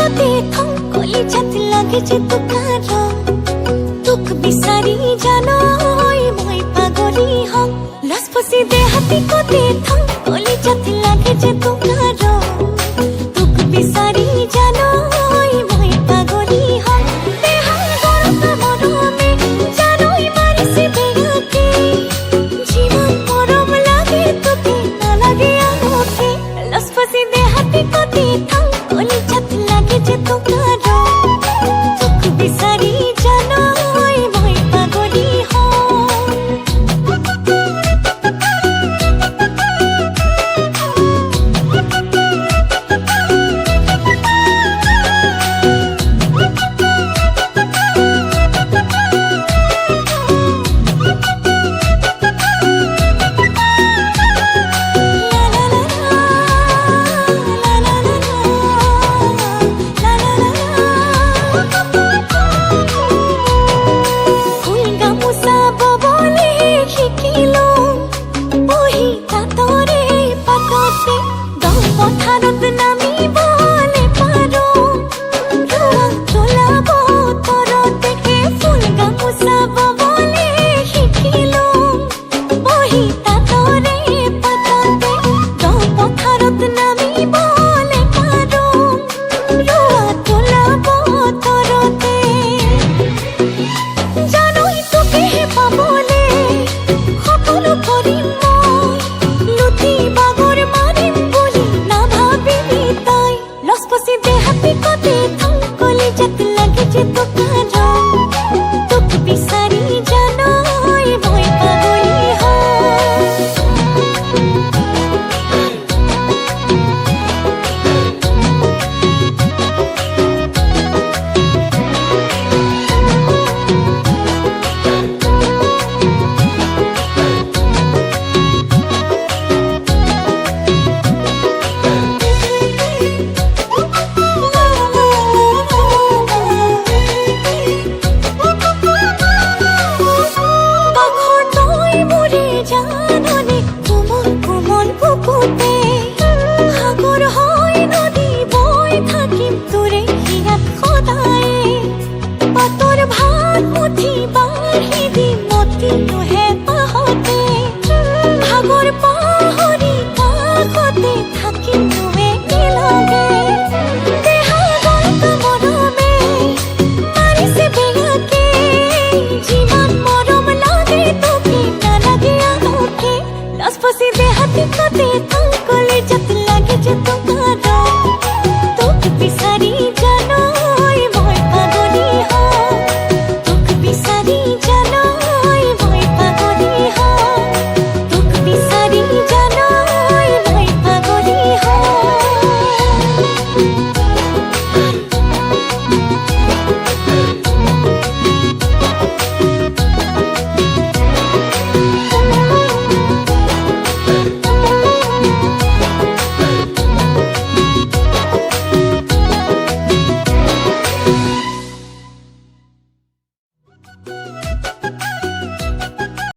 কতে থং কলি ছাত লাগে যে তুকার তুক বিসারি জানো মই পাগলি হম লসপসি দে হাতি কতে থং কলি ছাত লাগে যে তুকার তুক বিসারি জানো মই পাগলি হম দেহা গরতা মরমে জানোই মারিসি বেগাকে জীবন মরম লাগে তোকে না লাগে আমাকে লসপসি দে হাতি কতে থং কলি ছাত লাগে যে তুকার তুক বিসারি জানো মই পাগলি হম लसपसी दे हाथी को दे तुम कोले जत लागे जे तुम